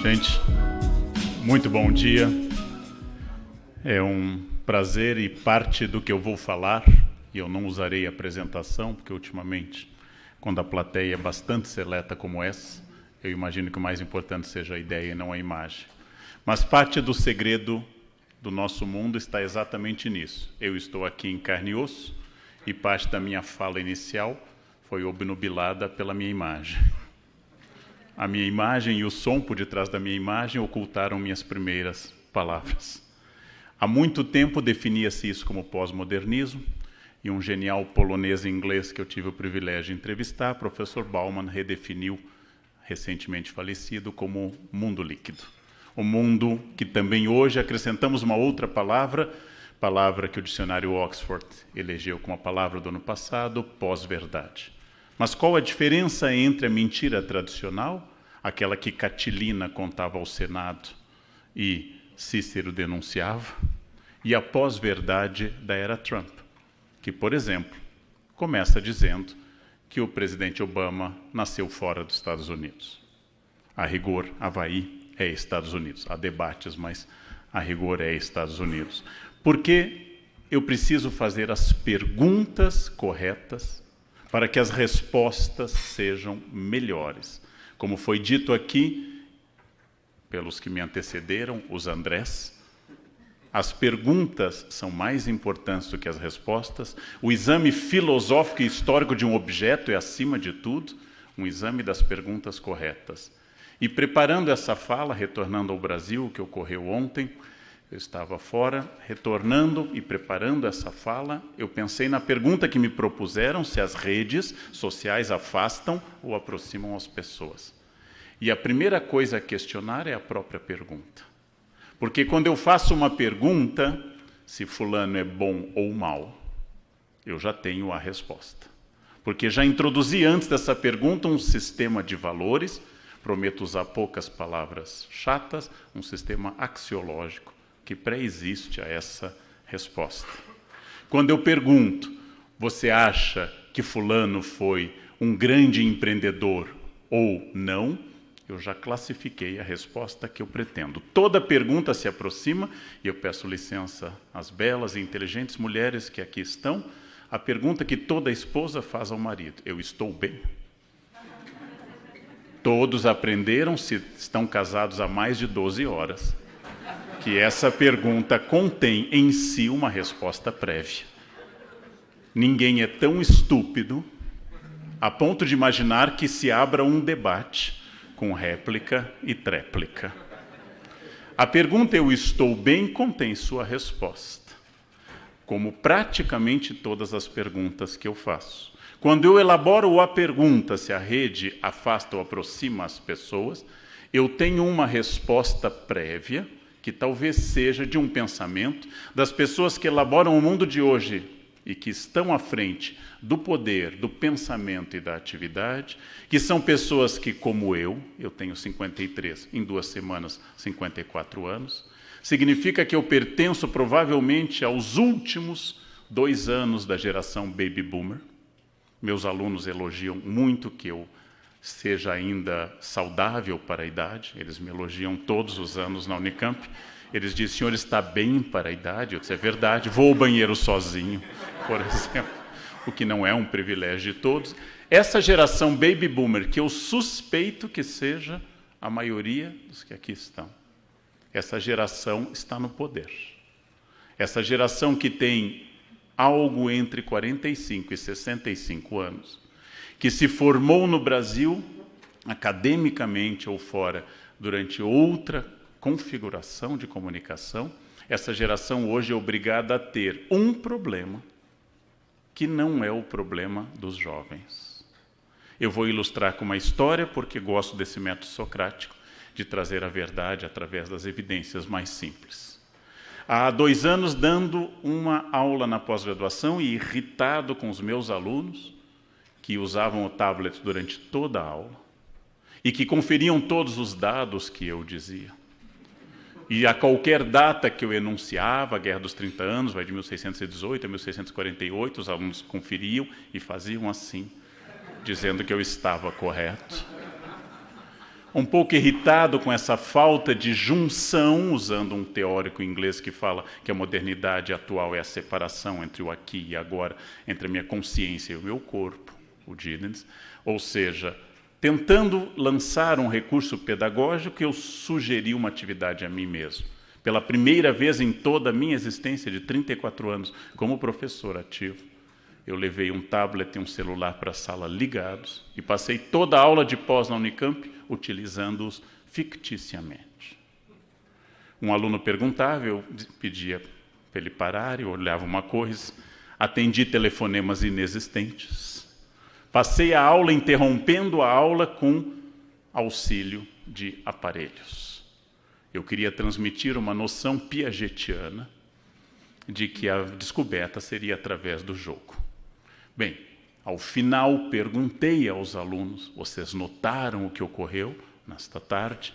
Gente, muito bom dia. É um prazer e parte do que eu vou falar, e eu não usarei apresentação, porque ultimamente, quando a plateia é bastante seleta como essa, eu imagino que o mais importante seja a ideia e não a imagem. Mas parte do segredo do nosso mundo está exatamente nisso. Eu estou aqui em carne e osso, e parte da minha fala inicial foi obnubilada pela minha imagem. A minha imagem e o som por detrás da minha imagem ocultaram minhas primeiras palavras. Há muito tempo definia-se isso como pós-modernismo, e um genial polonês inglês que eu tive o privilégio de entrevistar, professor Bauman, redefiniu, recentemente falecido, como mundo líquido. O mundo que também hoje acrescentamos uma outra palavra que o dicionário Oxford elegeu como a palavra do ano passado, pós-verdade. Mas qual a diferença entre a mentira tradicional, aquela que Catilina contava ao Senado e Cícero denunciava, e a pós-verdade da era Trump, que, por exemplo, começa dizendo que o presidente Obama nasceu fora dos Estados Unidos. A rigor, Havaí é Estados Unidos. Há debates, mas a rigor é Estados Unidos. Porque eu preciso fazer as perguntas corretas para que as respostas sejam melhores. Como foi dito aqui pelos que me antecederam, os Andrés, as perguntas são mais importantes do que as respostas. O exame filosófico e histórico de um objeto é, acima de tudo, um exame das perguntas corretas. E preparando essa fala, retornando ao Brasil, que ocorreu ontem, eu estava fora, retornando e preparando essa fala, eu pensei na pergunta que me propuseram, se as redes sociais afastam ou aproximam as pessoas. E a primeira coisa a questionar é a própria pergunta. Porque quando eu faço uma pergunta, se fulano é bom ou mal, eu já tenho a resposta. Porque já introduzi antes dessa pergunta um sistema de valores, prometo usar poucas palavras chatas, um sistema axiológico que pré-existe a essa resposta. Quando eu pergunto, você acha que fulano foi um grande empreendedor ou não, eu já classifiquei a resposta que eu pretendo. Toda pergunta se aproxima, e eu peço licença às belas e inteligentes mulheres que aqui estão, a pergunta que toda esposa faz ao marido: eu estou bem? Todos aprenderam, se estão casados há mais de 12 horas, que essa pergunta contém em si uma resposta prévia. Ninguém é tão estúpido a ponto de imaginar que se abra um debate com réplica e tréplica. A pergunta "eu estou bem" contém sua resposta, como praticamente todas as perguntas que eu faço. Quando eu elaboro a pergunta se a rede afasta ou aproxima as pessoas, eu tenho uma resposta prévia, que talvez seja de um pensamento das pessoas que elaboram o mundo de hoje e que estão à frente do poder, do pensamento e da atividade, que são pessoas que, como eu tenho 53, em 2 semanas, 54 anos, significa que eu pertenço provavelmente aos últimos 2 anos da geração Baby Boomer. Meus alunos elogiam muito que eu seja ainda saudável para a idade, eles me elogiam todos os anos na Unicamp. Eles dizem: o senhor está bem para a idade? Eu disse: é verdade, vou ao banheiro sozinho, por exemplo, o que não é um privilégio de todos. Essa geração Baby Boomer, que eu suspeito que seja a maioria dos que aqui estão, essa geração está no poder. Essa geração que tem algo entre 45 e 65 anos, que se formou no Brasil, academicamente ou fora, durante outra configuração de comunicação, essa geração hoje é obrigada a ter um problema que não é o problema dos jovens. Eu vou ilustrar com uma história, porque gosto desse método socrático, de trazer a verdade através das evidências mais simples. Há 2 anos, dando uma aula na pós-graduação e irritado com os meus alunos, que usavam o tablet durante toda a aula e que conferiam todos os dados que eu dizia. E a qualquer data que eu enunciava, a Guerra dos 30 Anos, vai de 1618 a 1648, os alunos conferiam e faziam assim, dizendo que eu estava correto. um pouco irritado com essa falta de junção, usando um teórico inglês que fala que a modernidade atual é a separação entre o aqui e agora, entre a minha consciência e o meu corpo, o Giddens, ou seja, tentando lançar um recurso pedagógico, eu sugeri uma atividade a mim mesmo. Pela primeira vez em toda a minha existência de 34 anos como professor ativo, eu levei um tablet e um celular para a sala ligados e passei toda a aula de pós na Unicamp utilizando-os ficticiamente. Um aluno perguntava, eu pedia para ele parar, eu olhava uma coisa, atendi telefonemas inexistentes, passei a aula interrompendo a aula com auxílio de aparelhos. Eu queria transmitir uma noção piagetiana de que a descoberta seria através do jogo. Bem, ao final perguntei aos alunos, vocês notaram o que ocorreu nesta tarde?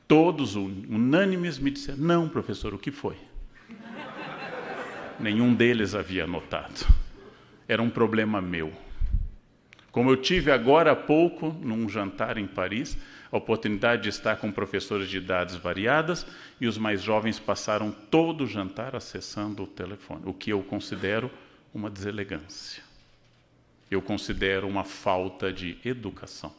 Todos unânimes me disseram, não, professor, o que foi? Nenhum deles havia notado. Era um problema meu. Como eu tive agora há pouco, num jantar em Paris, a oportunidade de estar com professores de idades variadas, e os mais jovens passaram todo o jantar acessando o telefone, o que eu considero uma deselegância. Eu considero uma falta de educação.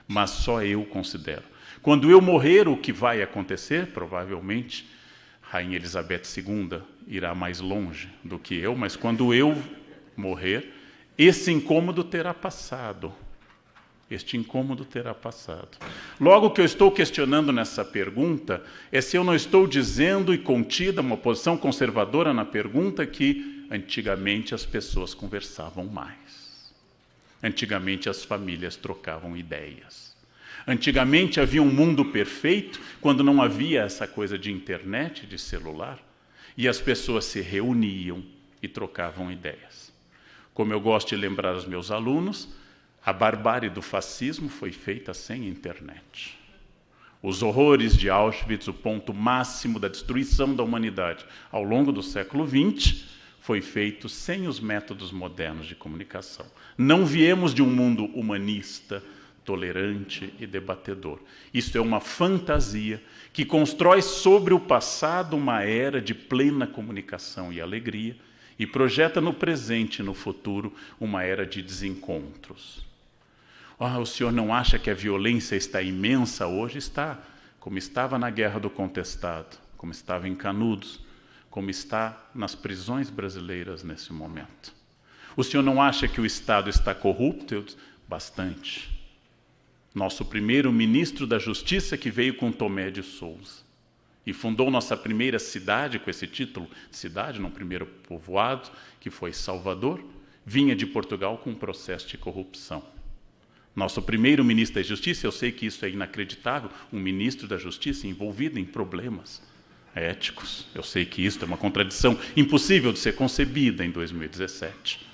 Mas só eu considero. Quando eu morrer, o que vai acontecer? Provavelmente, Rainha Elizabeth II irá mais longe do que eu, mas quando eu morrer, esse incômodo terá passado. Este incômodo terá passado. Logo, o que eu estou questionando nessa pergunta é se eu não estou dizendo e contida uma posição conservadora na pergunta que antigamente as pessoas conversavam mais. Antigamente as famílias trocavam ideias. Antigamente havia um mundo perfeito quando não havia essa coisa de internet, de celular, e as pessoas se reuniam e trocavam ideias. Como eu gosto de lembrar aos meus alunos, a barbárie do fascismo foi feita sem internet. Os horrores de Auschwitz, o ponto máximo da destruição da humanidade ao longo do século XX, foi feito sem os métodos modernos de comunicação. Não viemos de um mundo humanista, tolerante e debatedor. Isso é uma fantasia que constrói sobre o passado uma era de plena comunicação e alegria, e projeta no presente e no futuro uma era de desencontros. O senhor não acha que a violência está imensa hoje? Está, como estava na Guerra do Contestado, como estava em Canudos, como está nas prisões brasileiras nesse momento. O senhor não acha que o Estado está corrupto? Eu disse, bastante. Nosso primeiro ministro da Justiça, que veio com Tomé de Souza, e fundou nossa primeira cidade, com esse título de cidade, no primeiro povoado, que foi Salvador, vinha de Portugal com um processo de corrupção. Nosso primeiro ministro da Justiça, eu sei que isso é inacreditável, um ministro da Justiça envolvido em problemas éticos. Eu sei que isso é uma contradição impossível de ser concebida em 2017.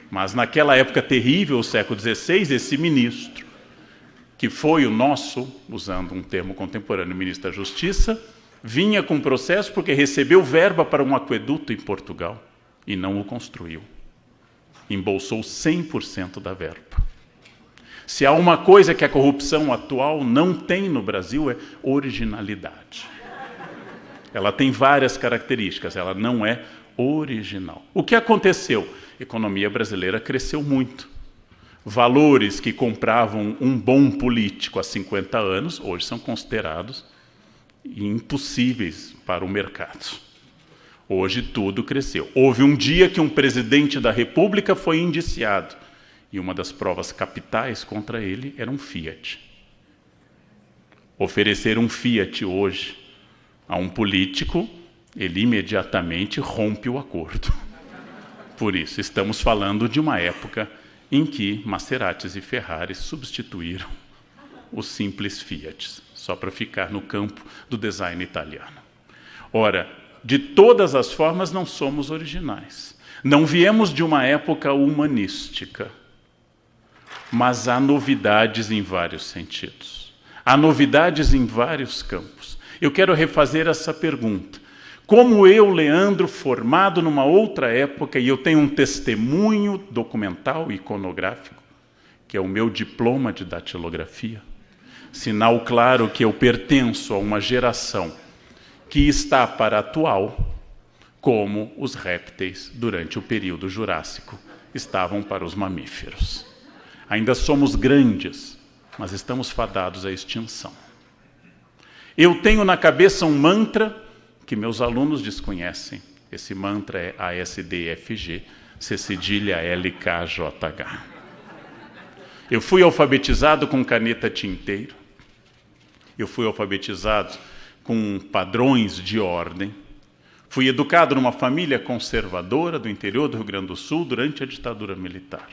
Mas naquela época terrível, o século XVI, esse ministro, que foi o nosso, usando um termo contemporâneo, ministro da Justiça, vinha com processo porque recebeu verba para um aqueduto em Portugal e não o construiu. Embolsou 100% da verba. Se há uma coisa que a corrupção atual não tem no Brasil é originalidade. Ela tem várias características, ela não é original. O que aconteceu? A economia brasileira cresceu muito. Valores que compravam um bom político há 50 anos, hoje são considerados impossíveis para o mercado. Hoje tudo cresceu. Houve um dia que um presidente da República foi indiciado, e uma das provas capitais contra ele era um Fiat. Oferecer um Fiat hoje a um político, ele imediatamente rompe o acordo. Por isso, estamos falando de uma época em que Maseratis e Ferraris substituíram os simples Fiats, só para ficar no campo do design italiano. Ora, de todas as formas, não somos originais. Não viemos de uma época humanística, mas há novidades em vários sentidos. Há novidades em vários campos. Eu quero refazer essa pergunta. Como eu, Leandro, formado numa outra época, e eu tenho um testemunho documental e iconográfico, que é o meu diploma de datilografia, sinal claro que eu pertenço a uma geração que está para a atual como os répteis durante o período Jurássico estavam para os mamíferos. Ainda somos grandes, mas estamos fadados à extinção. Eu tenho na cabeça um mantra que meus alunos desconhecem. Esse mantra é ASDFG, C cedilha LKJH. Eu fui alfabetizado com caneta tinteiro. Eu fui alfabetizado com padrões de ordem. Fui educado numa família conservadora do interior do Rio Grande do Sul durante a ditadura militar.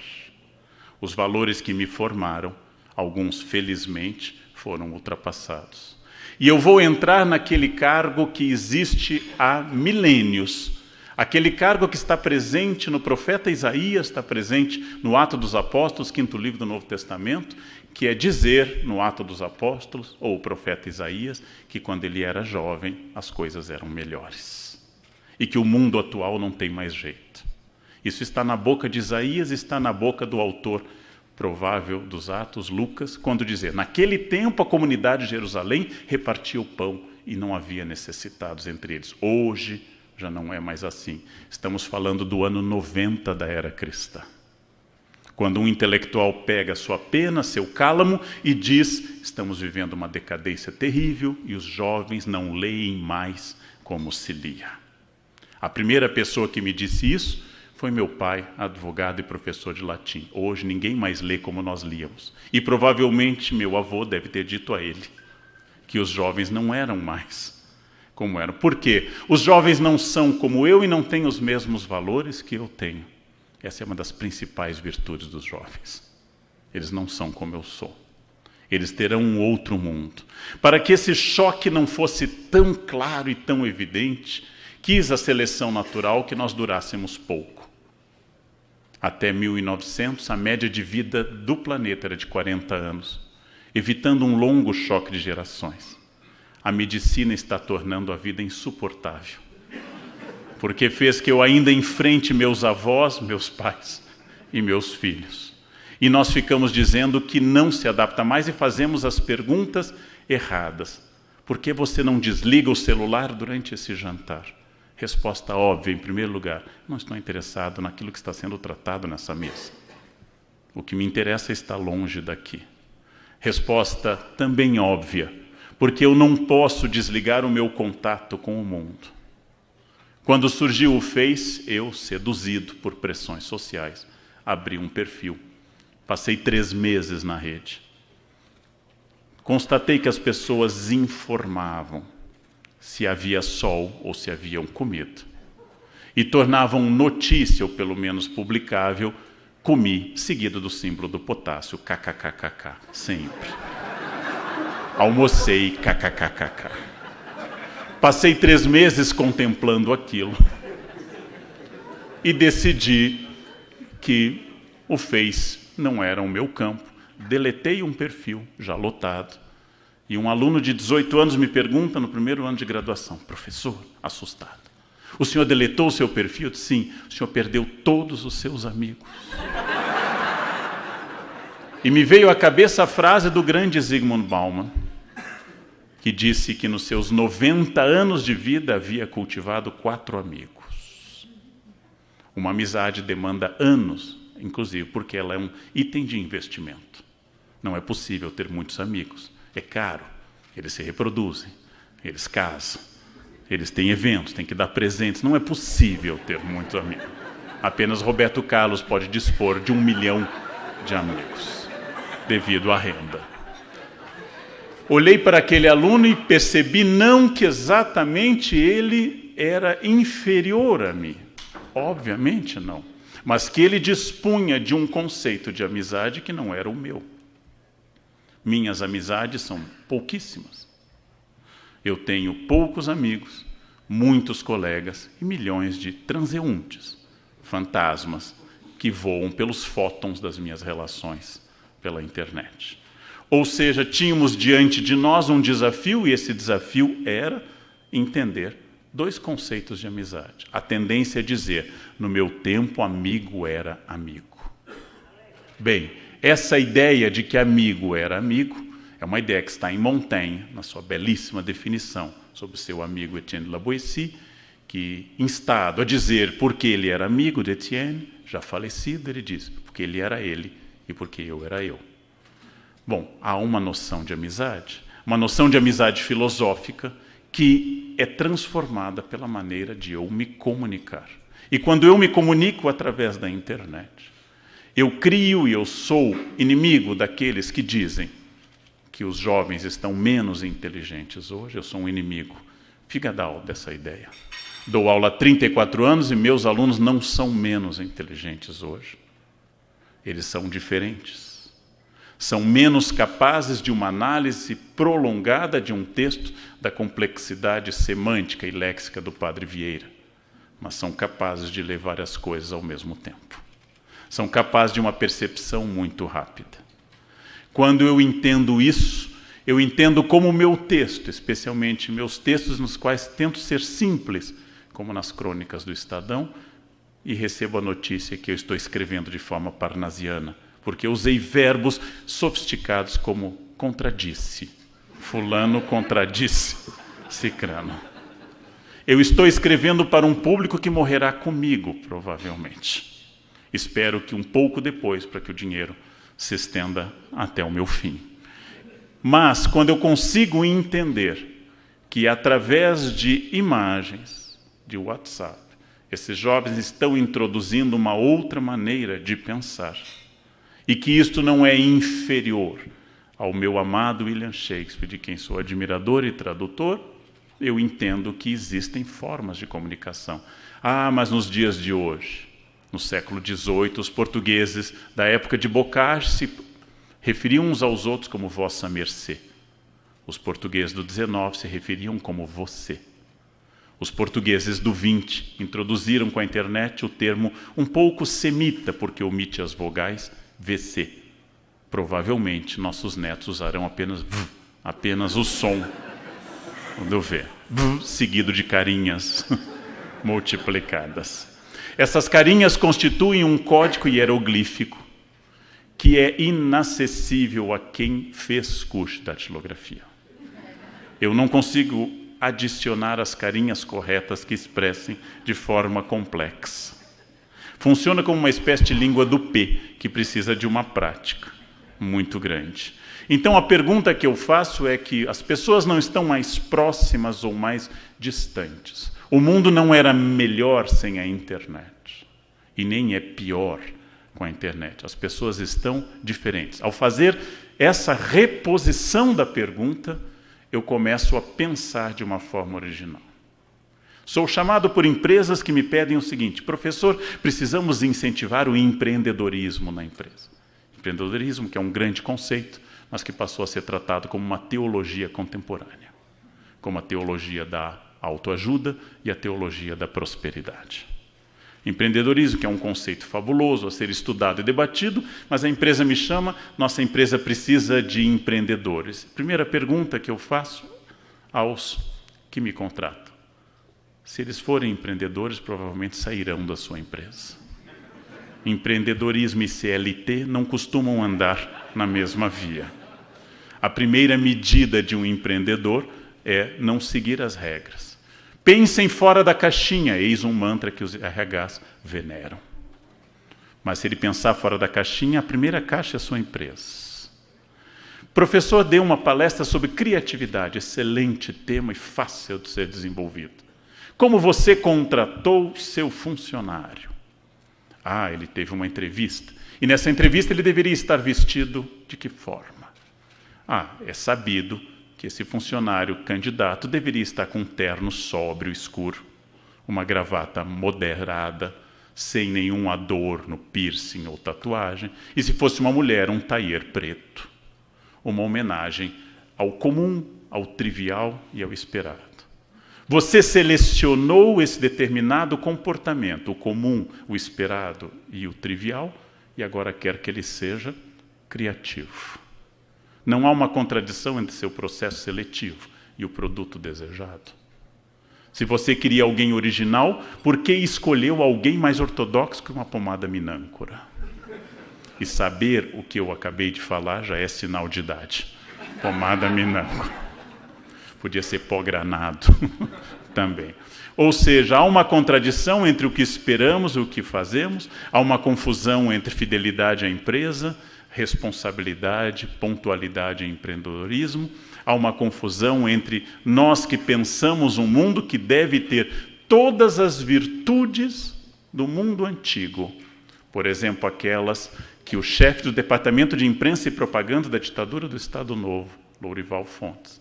Os valores que me formaram, alguns felizmente, foram ultrapassados. E eu vou entrar naquele cargo que existe há milênios. Aquele cargo que está presente no profeta Isaías, está presente no Atos dos Apóstolos, 5º livro do Novo Testamento, que é dizer no Atos dos Apóstolos, ou o profeta Isaías, que quando ele era jovem as coisas eram melhores. E que o mundo atual não tem mais jeito. Isso está na boca de Isaías, está na boca do autor provável dos Atos, Lucas, quando dizer, naquele tempo a comunidade de Jerusalém repartia o pão e não havia necessitados entre eles. Hoje já não é mais assim. Estamos falando do ano 90 da era cristã. Quando um intelectual pega sua pena, seu cálamo e diz, estamos vivendo uma decadência terrível e os jovens não leem mais como se lia. A primeira pessoa que me disse isso foi meu pai, advogado e professor de latim. Hoje ninguém mais lê como nós líamos. E provavelmente meu avô deve ter dito a ele que os jovens não eram mais como eram. Por quê? Os jovens não são como eu e não têm os mesmos valores que eu tenho. Essa é uma das principais virtudes dos jovens. Eles não são como eu sou. Eles terão um outro mundo. Para que esse choque não fosse tão claro e tão evidente, quis a seleção natural que nós durássemos pouco. Até 1900, a média de vida do planeta era de 40 anos, evitando um longo choque de gerações. A medicina está tornando a vida insuportável, porque fez que eu ainda enfrente meus avós, meus pais e meus filhos. E nós ficamos dizendo que não se adapta mais e fazemos as perguntas erradas. Por que você não desliga o celular durante esse jantar? Resposta óbvia, em primeiro lugar, não estou interessado naquilo que está sendo tratado nessa mesa. O que me interessa é estar longe daqui. Resposta também óbvia, porque eu não posso desligar o meu contato com o mundo. Quando surgiu o Face, eu, seduzido por pressões sociais, abri um perfil. Passei 3 meses na rede. Constatei que as pessoas informavam se havia sol ou se haviam comido. E tornavam notícia, ou pelo menos publicável, comi, seguido do símbolo do potássio, kkkk, sempre. Almocei, kkkk. Passei 3 meses contemplando aquilo e decidi que o Face não era o meu campo. Deletei um perfil já lotado. E um aluno de 18 anos me pergunta no primeiro ano de graduação, professor, assustado, o senhor deletou o seu perfil? Eu disse, sim, o senhor perdeu todos os seus amigos. E me veio à cabeça a frase do grande Zygmunt Bauman, que disse que nos seus 90 anos de vida havia cultivado 4 amigos. Uma amizade demanda anos, inclusive porque ela é um item de investimento. Não é possível ter muitos amigos. É caro, eles se reproduzem, eles casam, eles têm eventos, têm que dar presentes. Não é possível ter muitos amigos. Apenas Roberto Carlos pode dispor de 1 milhão de amigos, devido à renda. Olhei para aquele aluno e percebi não que exatamente ele era inferior a mim. Obviamente não. Mas que ele dispunha de um conceito de amizade que não era o meu. Minhas amizades são pouquíssimas. Eu tenho poucos amigos, muitos colegas e milhões de transeuntes, fantasmas, que voam pelos fótons das minhas relações pela internet. Ou seja, tínhamos diante de nós um desafio, e esse desafio era entender 2 conceitos de amizade. A tendência é dizer, no meu tempo, amigo era amigo. Bem, essa ideia de que amigo era amigo É uma ideia que está em Montaigne, na sua belíssima definição sobre seu amigo Etienne La Boétie, que, instado a dizer por que ele era amigo de Etienne, já falecido, ele diz, porque ele era ele e porque eu era eu. Bom, há uma noção de amizade filosófica que é transformada pela maneira de eu me comunicar. E quando eu me comunico através da internet, eu crio e eu sou inimigo daqueles que dizem que os jovens estão menos inteligentes hoje. Eu sou um inimigo figadal dessa ideia. Dou aula há 34 anos e meus alunos não são menos inteligentes hoje. Eles são diferentes. São menos capazes de uma análise prolongada de um texto da complexidade semântica e léxica do Padre Vieira, mas são capazes de ler várias coisas ao mesmo tempo. São capazes de uma percepção muito rápida. Quando eu entendo isso, eu entendo como o meu texto, especialmente meus textos nos quais tento ser simples, como nas crônicas do Estadão, e recebo a notícia que eu estou escrevendo de forma parnasiana, porque eu usei verbos sofisticados como contradisse. Fulano contradisse Cicrano. Eu estou escrevendo para um público que morrerá comigo, provavelmente. Espero que um pouco depois, para que o dinheiro se estenda até o meu fim. Mas, quando eu consigo entender que, através de imagens, de WhatsApp, esses jovens estão introduzindo uma outra maneira de pensar, e que isto não é inferior ao meu amado William Shakespeare, de quem sou admirador e tradutor, eu entendo que existem formas de comunicação. Ah, mas nos dias de hoje, no século XVIII, os portugueses da época de Bocage se referiam uns aos outros como vossa mercê. Os portugueses do XIX se referiam como você. Os portugueses do XX introduziram com a internet o termo um pouco semita, porque omite as vogais, VC. Provavelmente nossos netos usarão apenas o som do V, seguido de carinhas multiplicadas. Essas carinhas constituem um código hieroglífico que é inacessível a quem fez curso de datilografia. Eu não consigo adicionar as carinhas corretas que expressem de forma complexa. Funciona como uma espécie de língua do P, que precisa de uma prática muito grande. Então, a pergunta que eu faço é que as pessoas não estão mais próximas ou mais distantes. O mundo não era melhor sem a internet, e nem é pior com a internet. As pessoas estão diferentes. Ao fazer essa reposição da pergunta, eu começo a pensar de uma forma original. Sou chamado por empresas que me pedem o seguinte: professor, precisamos incentivar o empreendedorismo na empresa. Empreendedorismo, que é um grande conceito, mas que passou a ser tratado como uma teologia contemporânea, como a teologia da autoajuda e a teologia da prosperidade. Empreendedorismo, que é um conceito fabuloso a ser estudado e debatido, mas a empresa me chama, nossa empresa precisa de empreendedores. Primeira pergunta que eu faço aos que me contratam: se eles forem empreendedores, provavelmente sairão da sua empresa. Empreendedorismo e CLT não costumam andar na mesma via. A primeira medida de um empreendedor é não seguir as regras. Pensem fora da caixinha, eis um mantra que os RHs veneram. Mas se ele pensar fora da caixinha, a primeira caixa é a sua empresa. O professor deu uma palestra sobre criatividade, excelente tema e fácil de ser desenvolvido. Como você contratou seu funcionário? Ah, ele teve uma entrevista. E nessa entrevista ele deveria estar vestido de que forma? Ah, é sabido que esse funcionário candidato deveria estar com um terno sóbrio, escuro, uma gravata moderada, sem nenhum adorno, piercing ou tatuagem, e se fosse uma mulher, um taier preto. Uma homenagem ao comum, ao trivial e ao esperado. Você selecionou esse determinado comportamento, o comum, o esperado e o trivial, e agora quer que ele seja criativo. Não há uma contradição entre seu processo seletivo e o produto desejado. Se você queria alguém original, por que escolheu alguém mais ortodoxo que uma pomada minâncora? E saber o que eu acabei de falar já é sinal de idade. Pomada Minango. Podia ser pó granado também. Ou seja, há uma contradição entre o que esperamos e o que fazemos, há uma confusão entre fidelidade à empresa, responsabilidade, pontualidade e empreendedorismo, há uma confusão entre nós que pensamos um mundo que deve ter todas as virtudes do mundo antigo. Por exemplo, aquelas que o chefe do Departamento de Imprensa e Propaganda da ditadura do Estado Novo, Lourival Fontes,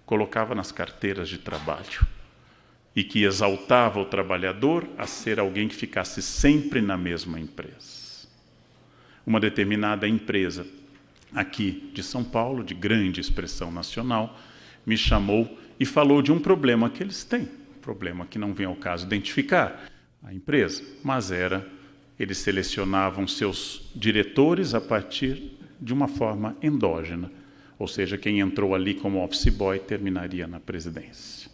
colocava nas carteiras de trabalho e que exaltava o trabalhador a ser alguém que ficasse sempre na mesma empresa. Uma determinada empresa aqui de São Paulo, de grande expressão nacional, me chamou e falou de um problema que eles têm, problema que não vem ao caso identificar a empresa, mas eles selecionavam seus diretores a partir de uma forma endógena, ou seja, quem entrou ali como office boy terminaria na presidência.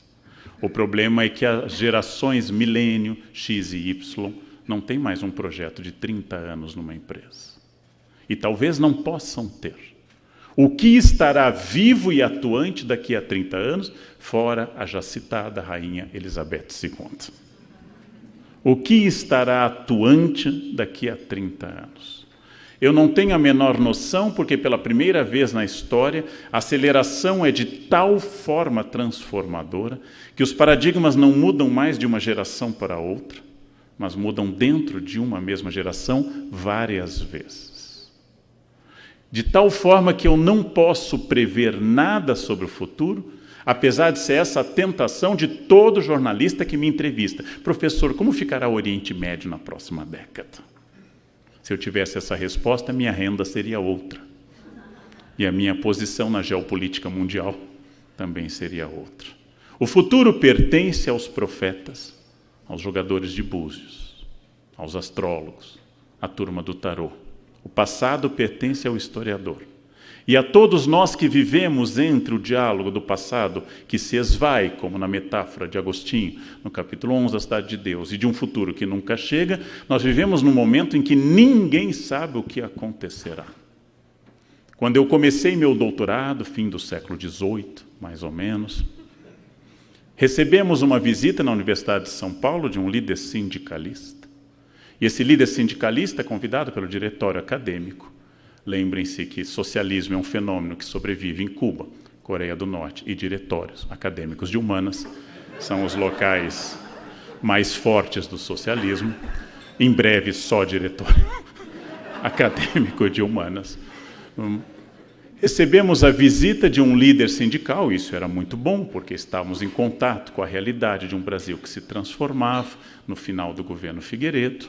O problema é que as gerações milênio, X e Y, não têm mais um projeto de 30 anos numa empresa. E talvez não possam ter. O que estará vivo e atuante daqui a 30 anos, fora a já citada Rainha Elizabeth II? O que estará atuante daqui a 30 anos? Eu não tenho a menor noção, porque pela primeira vez na história, a aceleração é de tal forma transformadora que os paradigmas não mudam mais de uma geração para outra, mas mudam dentro de uma mesma geração várias vezes. De tal forma que eu não posso prever nada sobre o futuro, apesar de ser essa a tentação de todo jornalista que me entrevista. Professor, como ficará o Oriente Médio na próxima década? Se eu tivesse essa resposta, minha renda seria outra. E a minha posição na geopolítica mundial também seria outra. O futuro pertence aos profetas, aos jogadores de búzios, aos astrólogos, à turma do tarô. O passado pertence ao historiador. E a todos nós que vivemos entre o diálogo do passado, que se esvai, como na metáfora de Agostinho, no capítulo 11 da Cidade de Deus, e de um futuro que nunca chega, nós vivemos num momento em que ninguém sabe o que acontecerá. Quando eu comecei meu doutorado, fim do século XVIII, mais ou menos, recebemos uma visita na Universidade de São Paulo de um líder sindicalista. E esse líder sindicalista, convidado pelo diretório acadêmico, lembrem-se que socialismo é um fenômeno que sobrevive em Cuba, Coreia do Norte e diretórios acadêmicos de humanas. São os locais mais fortes do socialismo. Em breve, só diretório acadêmico de humanas. Recebemos a visita de um líder sindical, isso era muito bom, porque estávamos em contato com a realidade de um Brasil que se transformava no final do governo Figueiredo.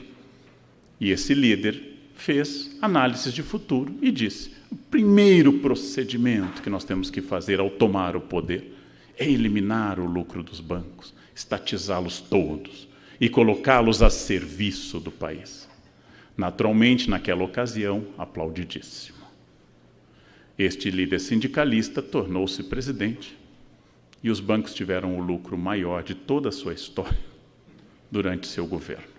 E esse líder fez análises de futuro e disse: o primeiro procedimento que nós temos que fazer ao tomar o poder é eliminar o lucro dos bancos, estatizá-los todos e colocá-los a serviço do país. Naturalmente, naquela ocasião, aplaudidíssimo. Este líder sindicalista tornou-se presidente e os bancos tiveram o lucro maior de toda a sua história durante seu governo.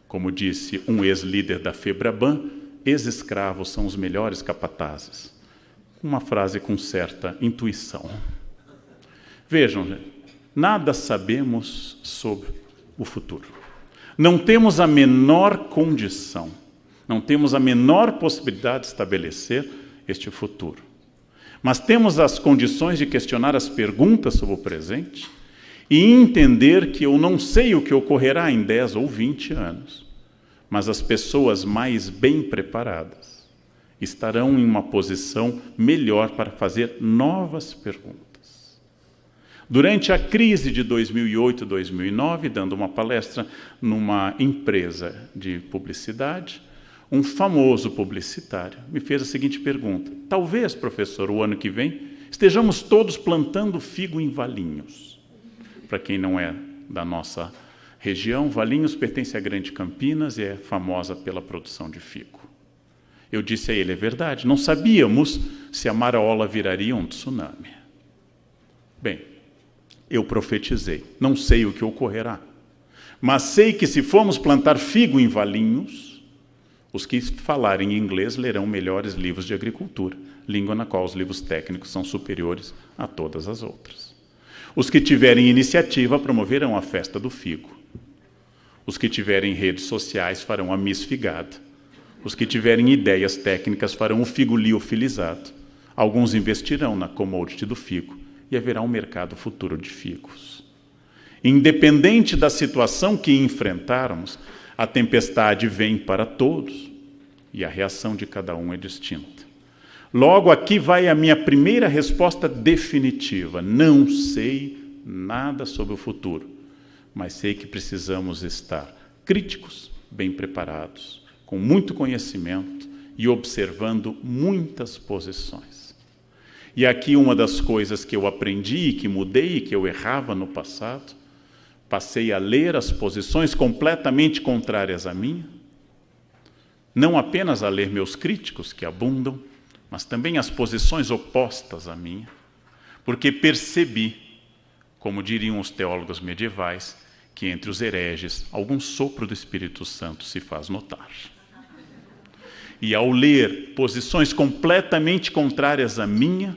Como disse um ex-líder da Febraban, ex-escravos são os melhores capatazes. Uma frase com certa intuição. Vejam, nada sabemos sobre o futuro. Não temos a menor condição, não temos a menor possibilidade de estabelecer este futuro. Mas temos as condições de questionar as perguntas sobre o presente e entender que eu não sei o que ocorrerá em 10 ou 20 anos, mas as pessoas mais bem preparadas estarão em uma posição melhor para fazer novas perguntas. Durante a crise de 2008 e 2009, dando uma palestra numa empresa de publicidade, um famoso publicitário me fez a seguinte pergunta: talvez, professor, o ano que vem estejamos todos plantando figo em Valinhos. Para quem não é da nossa região, Valinhos pertence à Grande Campinas e é famosa pela produção de figo. Eu disse a ele: é verdade, não sabíamos se a marola viraria um tsunami. Bem, eu profetizei, não sei o que ocorrerá, mas sei que se formos plantar figo em Valinhos, os que falarem inglês lerão melhores livros de agricultura. língua na qual os livros técnicos são superiores a todas as outras. Os que tiverem iniciativa promoverão a festa do figo. Os que tiverem redes sociais farão a Miss Figada. Os que tiverem ideias técnicas farão o figo liofilizado. Alguns investirão na commodity do figo e haverá um mercado futuro de figos. Independente da situação que enfrentarmos, a tempestade vem para todos e a reação de cada um é distinta. Logo, aqui vai a minha primeira resposta definitiva. Não sei nada sobre o futuro, mas sei que precisamos estar críticos, bem preparados, com muito conhecimento e observando muitas posições. E aqui uma das coisas que eu aprendi, que mudei, que eu errava no passado, passei a ler as posições completamente contrárias à minha, não apenas a ler meus críticos, que abundam, mas também as posições opostas à minha, porque percebi, como diriam os teólogos medievais, que entre os hereges algum sopro do Espírito Santo se faz notar. E ao ler posições completamente contrárias à minha,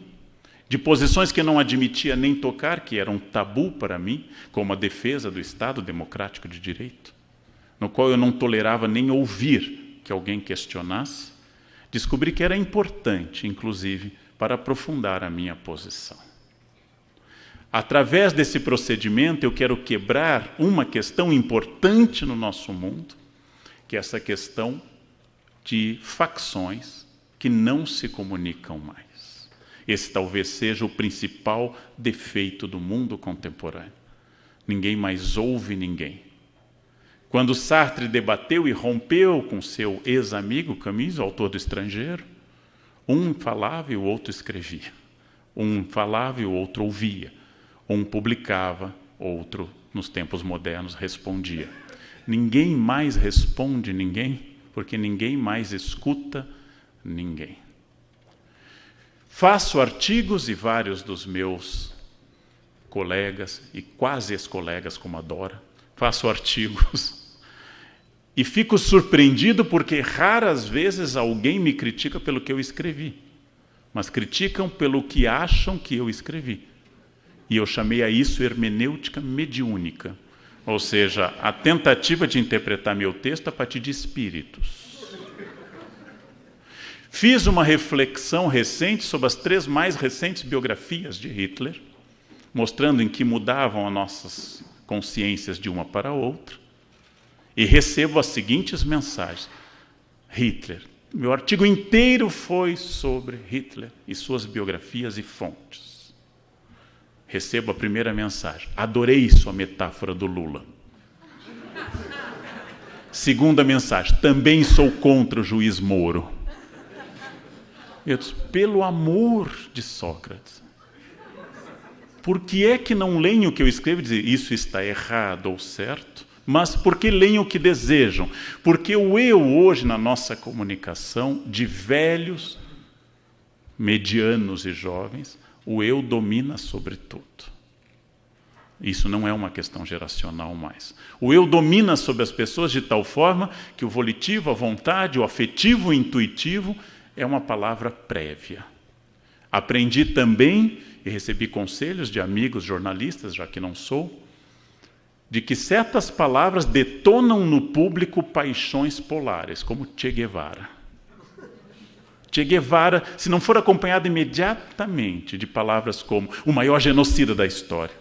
de posições que não admitia nem tocar, que eram tabu para mim, como a defesa do Estado Democrático de Direito, no qual eu não tolerava nem ouvir que alguém questionasse, descobri que era importante, inclusive, para aprofundar a minha posição. Através desse procedimento, eu quero quebrar uma questão importante no nosso mundo, que é essa questão de facções que não se comunicam mais. Esse talvez seja o principal defeito do mundo contemporâneo. Ninguém mais ouve ninguém. Quando Sartre debateu e rompeu com seu ex-amigo Camus, o autor do Estrangeiro, um falava e o outro escrevia. Um falava e o outro ouvia. Um publicava, outro, nos tempos modernos, respondia. Ninguém mais responde ninguém, porque ninguém mais escuta ninguém. Faço artigos e vários dos meus colegas e quase ex-colegas, como a Dora, faço artigos e fico surpreendido porque raras vezes alguém me critica pelo que eu escrevi, mas criticam pelo que acham que eu escrevi. E eu chamei a isso hermenêutica mediúnica, ou seja, a tentativa de interpretar meu texto a partir de espíritos. Fiz uma reflexão recente sobre as 3 mais recentes biografias de Hitler, mostrando em que mudavam as nossas consciências de uma para a outra, e recebo as seguintes mensagens. Hitler. Meu artigo inteiro foi sobre Hitler e suas biografias e fontes. Recebo a primeira mensagem. Adorei sua metáfora do Lula. Segunda mensagem. Também sou contra o juiz Moro. Eu disse, pelo amor de Sócrates, por que é que não leem o que eu escrevo e dizem isso está errado ou certo? Mas por que leem o que desejam? Porque o eu hoje na nossa comunicação, de velhos, medianos e jovens, o eu domina sobre tudo. Isso não é uma questão geracional mais. O eu domina sobre as pessoas de tal forma que o volitivo, a vontade, o afetivo, o intuitivo é uma palavra prévia. Aprendi também, e recebi conselhos de amigos jornalistas, já que não sou, de que certas palavras detonam no público paixões polares, como Che Guevara. Che Guevara, se não for acompanhado imediatamente de palavras como o maior genocida da história,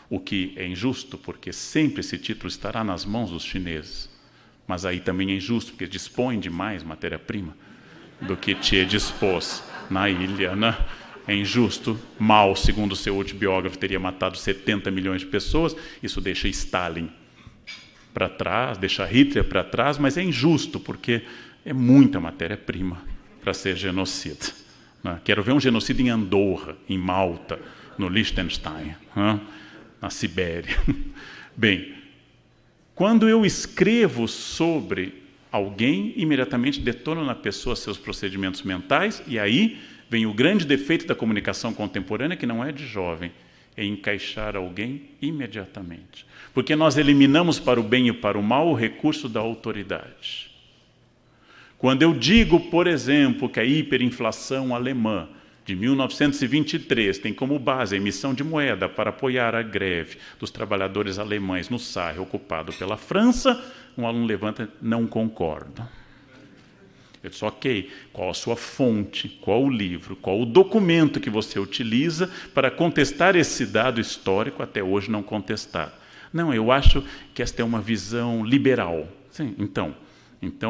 o que é injusto, porque sempre esse título estará nas mãos dos chineses, mas aí também é injusto, porque dispõe de mais matéria-prima do que Che dispôs na ilha, né? É injusto. Mao, segundo seu último biógrafo, teria matado 70 milhões de pessoas. Isso deixa Stalin para trás, deixa Hitler para trás, mas é injusto, porque é muita matéria-prima para ser genocida. Né? Quero ver um genocídio em Andorra, em Malta, no Liechtenstein, né? Na Sibéria. Bem, quando eu escrevo sobre alguém, imediatamente detona na pessoa seus procedimentos mentais, e aí vem o grande defeito da comunicação contemporânea, que não é de jovem, é encaixar alguém imediatamente. Porque nós eliminamos para o bem e para o mal o recurso da autoridade. Quando eu digo, por exemplo, que a hiperinflação alemã de 1923 tem como base a emissão de moeda para apoiar a greve dos trabalhadores alemães no Sarre, ocupado pela França, um aluno levanta, não concordo. Eu disse, ok, qual a sua fonte, qual o livro, qual o documento que você utiliza para contestar esse dado histórico até hoje não contestado? Não, eu acho que esta é uma visão liberal. Sim, então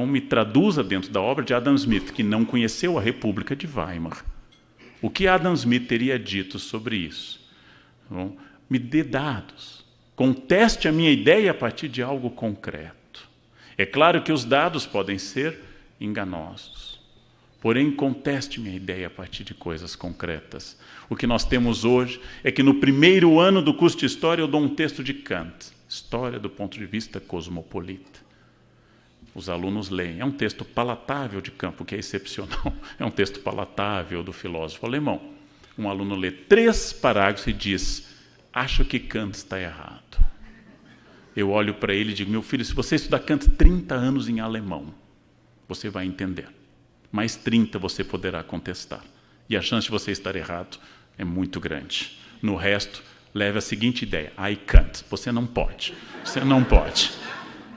me traduza dentro da obra de Adam Smith, que não conheceu a República de Weimar. O que Adam Smith teria dito sobre isso? Bom, me dê dados. Conteste a minha ideia a partir de algo concreto. É claro que os dados podem ser enganosos. Porém, conteste minha ideia a partir de coisas concretas. O que nós temos hoje é que no primeiro ano do curso de História eu dou um texto de Kant, História do ponto de vista cosmopolita. Os alunos leem. É um texto palatável de Kant, que é excepcional. É um texto palatável do filósofo alemão. Um aluno lê 3 parágrafos e diz, acho que Kant está errado. Eu olho para ele e digo, meu filho, se você estudar Kant 30 anos em alemão, você vai entender. Mais 30 você poderá contestar. E a chance de você estar errado é muito grande. No resto, leve a seguinte ideia. Ai, Kant, você não pode. Você não pode.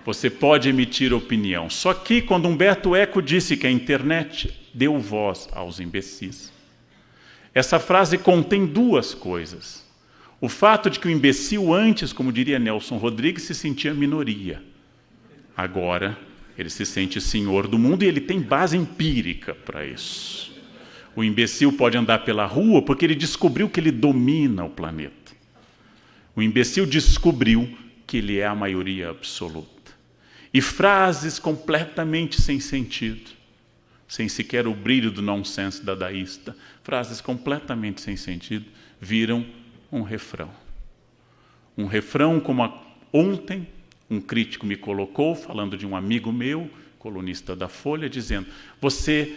Você pode emitir opinião. Só que quando Humberto Eco disse que a internet deu voz aos imbecis, essa frase contém 2 coisas. O fato de que o imbecil antes, como diria Nelson Rodrigues, se sentia minoria. Agora, ele se sente senhor do mundo e ele tem base empírica para isso. O imbecil pode andar pela rua porque ele descobriu que ele domina o planeta. O imbecil descobriu que ele é a maioria absoluta. E frases completamente sem sentido, sem sequer o brilho do nonsense dadaísta, frases completamente sem sentido, viram um refrão. Um refrão como ontem um crítico me colocou, falando de um amigo meu, colunista da Folha, dizendo, você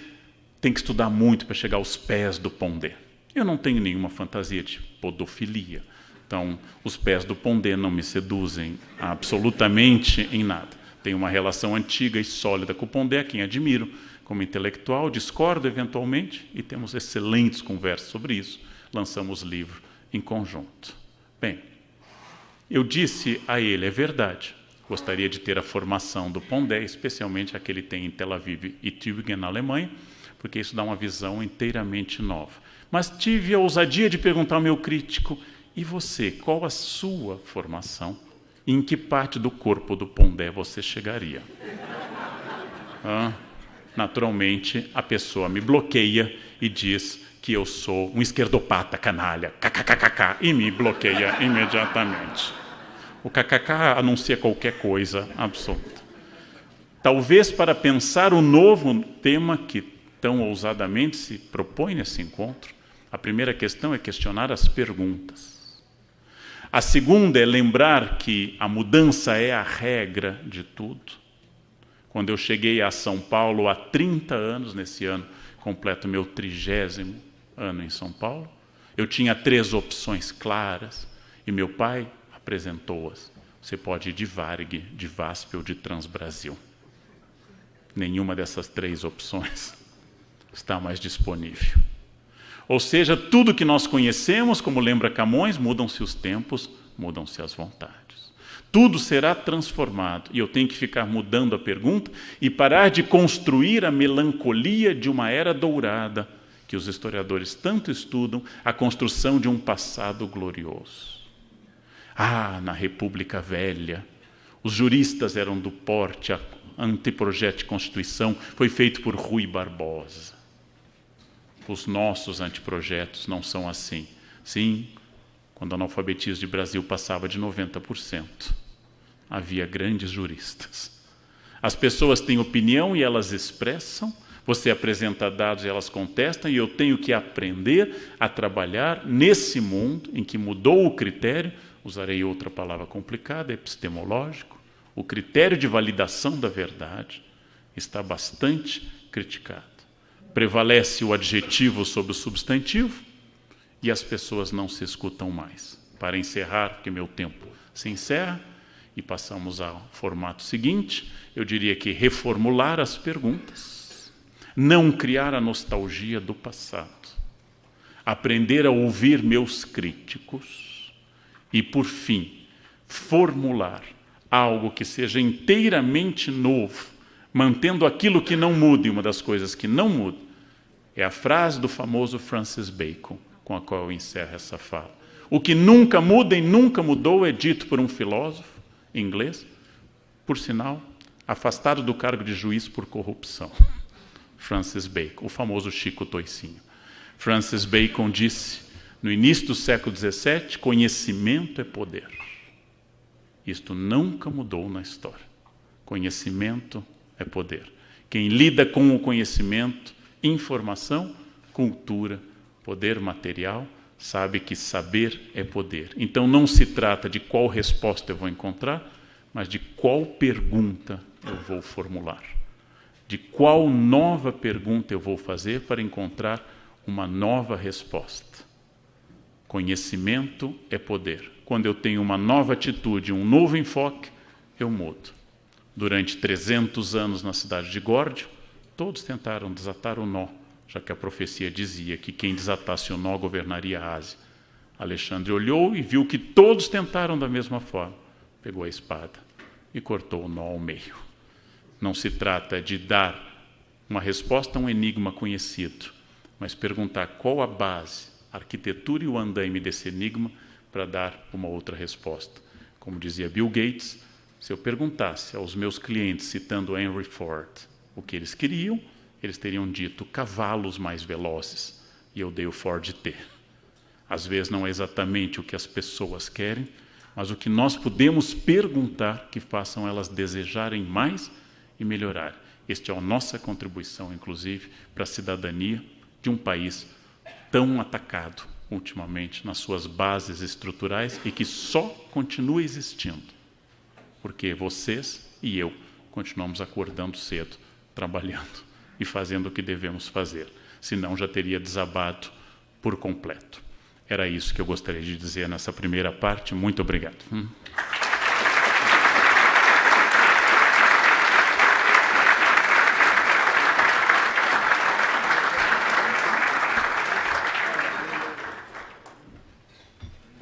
tem que estudar muito para chegar aos pés do Pondé. Eu não tenho nenhuma fantasia de podofilia, então os pés do Pondé não me seduzem absolutamente em nada. Tenho uma relação antiga e sólida com o Pondé, a quem admiro como intelectual, discordo eventualmente e temos excelentes conversas sobre isso. Lançamos livro em conjunto. Bem, eu disse a ele, é verdade, gostaria de ter a formação do Pondé, especialmente a que ele tem em Tel Aviv e Tübingen, na Alemanha, porque isso dá uma visão inteiramente nova. Mas tive a ousadia de perguntar ao meu crítico, e você, qual a sua formação? Em que parte do corpo do Pondé você chegaria? Naturalmente, a pessoa me bloqueia e diz que eu sou um esquerdopata canalha, kkkk, e me bloqueia imediatamente. O kkk anuncia qualquer coisa absoluta. Talvez para pensar o novo tema que tão ousadamente se propõe nesse encontro, a primeira questão é questionar as perguntas. A segunda é lembrar que a mudança é a regra de tudo. Quando eu cheguei a São Paulo há 30 anos, nesse ano, completo meu 30º ano em São Paulo, eu tinha 3 opções claras e meu pai apresentou-as. Você pode ir de Varig, de VASP ou de Transbrasil. Nenhuma dessas 3 opções está mais disponível. Ou seja, tudo que nós conhecemos, como lembra Camões, mudam-se os tempos, mudam-se as vontades. Tudo será transformado e eu tenho que ficar mudando a pergunta e parar de construir a melancolia de uma era dourada, que os historiadores tanto estudam, a construção de um passado glorioso. Na República Velha, os juristas eram do porte, a anteprojeto de Constituição foi feito por Rui Barbosa. Os nossos anteprojetos não são assim. Sim, quando o analfabetismo de Brasil passava de 90%, havia grandes juristas. As pessoas têm opinião e elas expressam, você apresenta dados e elas contestam, e eu tenho que aprender a trabalhar nesse mundo em que mudou o critério, usarei outra palavra complicada, epistemológico, o critério de validação da verdade está bastante criticado. Prevalece o adjetivo sobre o substantivo e as pessoas não se escutam mais. Para encerrar, porque meu tempo se encerra, e passamos ao formato seguinte, eu diria que reformular as perguntas, não criar a nostalgia do passado, aprender a ouvir meus críticos e, por fim, formular algo que seja inteiramente novo, mantendo aquilo que não muda. E uma das coisas que não muda é a frase do famoso Francis Bacon, com a qual eu encerro essa fala. O que nunca muda e nunca mudou é dito por um filósofo inglês, por sinal, afastado do cargo de juiz por corrupção. Francis Bacon, o famoso Chico Toicinho. Francis Bacon disse, no início do século XVII, conhecimento é poder. Isto nunca mudou na história. Conhecimento é poder. Quem lida com o conhecimento, informação, cultura, poder material, sabe que saber é poder. Então não se trata de qual resposta eu vou encontrar, mas de qual pergunta eu vou formular. De qual nova pergunta eu vou fazer para encontrar uma nova resposta. Conhecimento é poder. Quando eu tenho uma nova atitude, um novo enfoque, eu mudo. Durante 300 anos na cidade de Górdio, todos tentaram desatar o nó, já que a profecia dizia que quem desatasse o nó governaria a Ásia. Alexandre olhou e viu que todos tentaram da mesma forma. Pegou a espada e cortou o nó ao meio. Não se trata de dar uma resposta a um enigma conhecido, mas perguntar qual a base, a arquitetura e o andaime desse enigma para dar uma outra resposta. Como dizia Bill Gates, se eu perguntasse aos meus clientes, citando Henry Ford, o que eles queriam, eles teriam dito cavalos mais velozes, e eu dei o Ford T. Às vezes não é exatamente o que as pessoas querem, mas o que nós podemos perguntar que façam elas desejarem mais e melhorar. Esta é a nossa contribuição, inclusive, para a cidadania de um país tão atacado ultimamente nas suas bases estruturais e que só continua existindo, porque vocês e eu continuamos acordando cedo, trabalhando e fazendo o que devemos fazer, senão já teria desabado por completo. Era isso que eu gostaria de dizer nessa primeira parte. Muito obrigado.